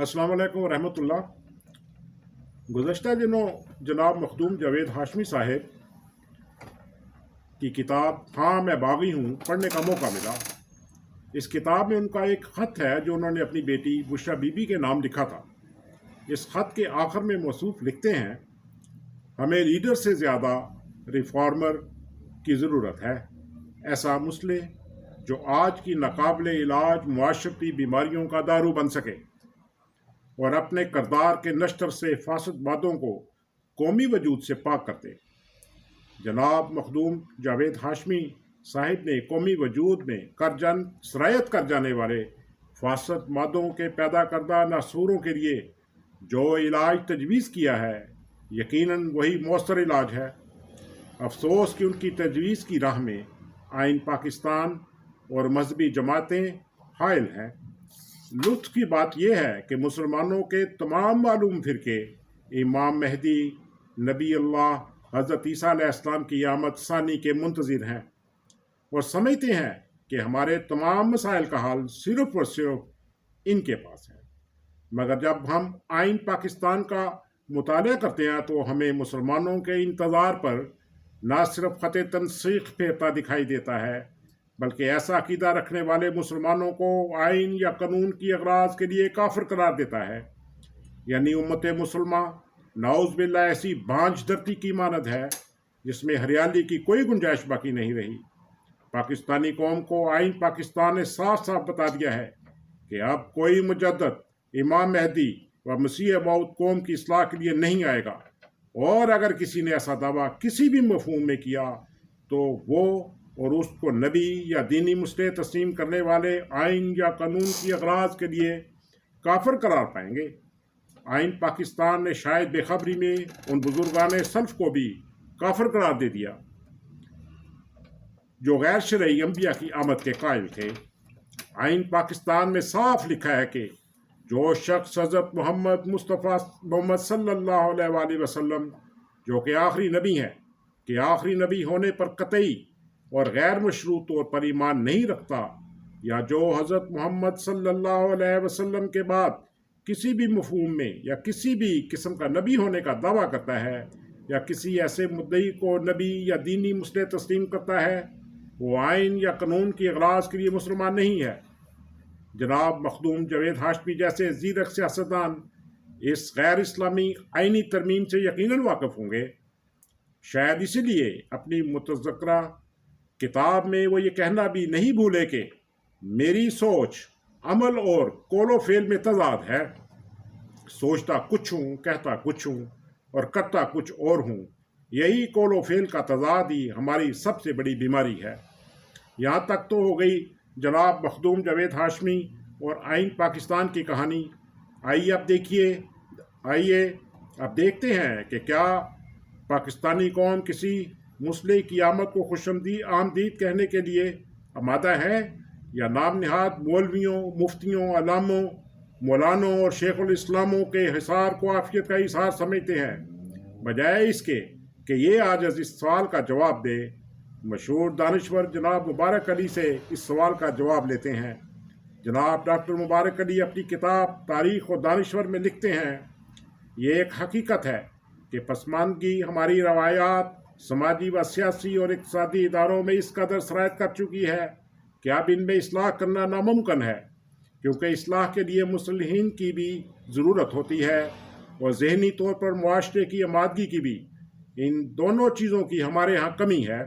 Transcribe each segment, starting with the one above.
अस्सलाम वालेकुम रहमतुल्लाह। गुज़श्ता दिनों जनाब मखदूम जावेद हाशमी साहब की किताब हाँ मैं बागी हूँ पढ़ने का मौका मिला। इस किताब में उनका एक ख़त है जो उन्होंने अपनी बेटी बुशरा बीबी के नाम लिखा था। इस ख़त के आखिर में मौसूफ लिखते हैं, हमें लीडर से ज़्यादा रिफॉर्मर की ज़रूरत है, ऐसा मुस्लिह जो आज की नाकाबिले इलाज मुआशरती बीमारियों का दारू बन सके और अपने करदार के नश्तर से फासद बातों को कौमी वजूद से पाक करते। जनाब मखदूम जावेद हाशमी साहिब ने कौमी वजूद में सरायत कर जाने वाले फासद मादों के पैदा करदा नासूरों के लिए जो इलाज तजवीज़ किया है, यकीनन वही मौसर इलाज है। अफसोस कि उनकी तजवीज़ की राह में आइन पाकिस्तान और मजहबी जमातें हायल हैं। लुत्फ़ की बात यह है कि मुसलमानों के तमाम मालूम फ़िरके इमाम मेहदी, नबी अल्लाह, हज़रत ईसा अलैहिस्सलाम की आमद सानी के मुंतज़िर हैं और समझते हैं कि हमारे तमाम मसाइल का हल सिर्फ़ और सिर्फ इनके पास है। मगर जब हम आइन पाकिस्तान का मुताला करते हैं तो हमें मुसलमानों के इंतज़ार पर न सिर्फ ख़त तनसीख फेरता दिखाई देता है, बल्कि ऐसा अकीदा रखने वाले मुसलमानों को आइन या कानून की अगराज के लिए काफिर करार देता है। यानी उम्मत मुसलमा नाउज़ बिल्लाह ऐसी बांझ धरती की मानद है जिसमें हरियाली की कोई गुंजाइश बाकी नहीं रही। पाकिस्तानी कौम को आइन पाकिस्तान ने साफ साफ बता दिया है कि अब कोई मुजद्दद, इमाम मेहदी व मसीह मौद कौम की इस्लाह के लिए नहीं आएगा, और अगर किसी ने ऐसा दावा किसी भी मफहूम में किया तो वो और उसको नबी या दीनी मुस्लिह तस्लीम करने वाले आइन या कानून की अगराज के लिए काफिर करार पाएंगे। आइन पाकिस्तान ने शायद बेखबरी में उन बुजुर्गान सल्फ को भी काफिर करार दे दिया जो गैर शरई अंबिया की आमद के कायल थे। आइन पाकिस्तान में साफ लिखा है कि जो शख्स हज़रत मोहम्मद मुस्तफ़ा मोहम्मद सल्लल्लाहु अलैहि वसल्लम जो कि आखिरी नबी हैं कि आखिरी नबी होने पर कतई और गैर मशरूत तौर पर ईमान नहीं रखता, या जो हज़रत मोहम्मद सल्लल्लाहु अलैहि वसल्लम के बाद किसी भी मफहूम में या किसी भी किस्म का नबी होने का दावा करता है या किसी ऐसे मुद्दई को नबी या दीनी मुस्लिह तस्लीम करता है, वो आइन या कानून की अगराज के लिए मुसलमान नहीं है। जनाब मखदूम जावेद हाशमी जैसे ज़ीरक सियासतदान इस गैर इस्लामी आइनी तरमीम से यकीनन वाकिफ़ होंगे। शायद इसीलिए अपनी मुतज़क्करा किताब में वो ये कहना भी नहीं भूले कि मेरी सोच अमल और कौलो फेल में तज़ाद है। सोचता कुछ हूँ, कहता कुछ हूँ और करता कुछ और हूँ। यही कौलो फेल का तज़ाद ही हमारी सबसे बड़ी बीमारी है। यहाँ तक तो हो गई जनाब मखदूम जावेद हाशमी और आइन पाकिस्तान की कहानी। आइए अब देखते हैं कि क्या पाकिस्तानी कौम किसी मुस्लिह की आमद को आमदीद कहने के लिए आमादा है, या नाम निहाद मौलवियों, मुफ्तियों, अलामों, मौलानों और शेखुल इस्लामों के हिसार को आफियत का इजहार समझते हैं, बजाय इसके कि ये आज इस सवाल का जवाब दे। मशहूर दानिश्वर जनाब मुबारक अली से इस सवाल का जवाब लेते हैं। जनाब डॉक्टर मुबारक अली अपनी किताब तारीख़ और दानिश्वर में लिखते हैं, ये एक हकीकत है कि पसमानदगी हमारी रवायात, समाजी व सियासी और इक़्तिसादी इदारों में इस कदर सरायत कर चुकी है कि अब इनमें इस्लाह करना नामुमकिन है, क्योंकि इस्लाह के लिए मुसल्लिहीन की भी ज़रूरत होती है और ज़हनी तौर पर मुआशरे की आमादगी की भी। इन दोनों चीज़ों की हमारे यहाँ कमी है।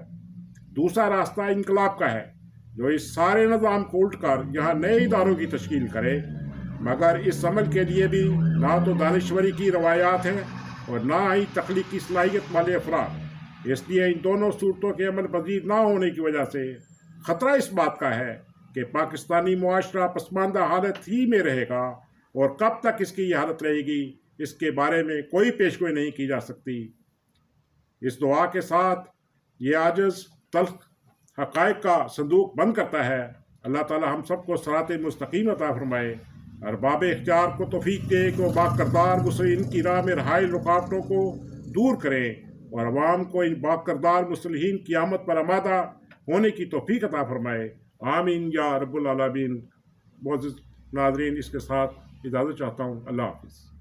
दूसरा रास्ता इनकलाब का है जो इस सारे निज़ाम को उल्ट कर यहाँ नए इदारों की तश्कील करे, मगर इस अमल के लिए भी ना तो दानिश्वरी की रवायात हैं और ना ही तख्लीकी सलाहियत वाले अफराद। इसलिए इन दोनों सूरतों के अमल पजीर ना होने की वजह से ख़तरा इस बात का है कि पाकिस्तानी मुआशरा पसमानदा हालत ही में रहेगा, और कब तक इसकी यह हालत रहेगी इसके बारे में कोई पेशगोई नहीं की जा सकती। इस दुआ के साथ ये आजिज़ तल्ख हक़ाइक़ का संदूक बंद करता है। अल्लाह ताला हम सबको सरात मुस्तकीम अता फरमाए। अरबाब इख्तियार को तौफीक दे कि वो बाकरदार मुस्लिमीन की राह में रहाइल रुकावटों को दूर करें और अवाम को इन बाकरदार मुस्लिमीन की आमद पर आमादा होने की तौफीक अता फरमाए। आमीन या रब्बुल आलमीन। मोअज़्ज़िज़ नाज़रीन, इसके साथ اجازت چاہتا ہوں. اللہ حافظ.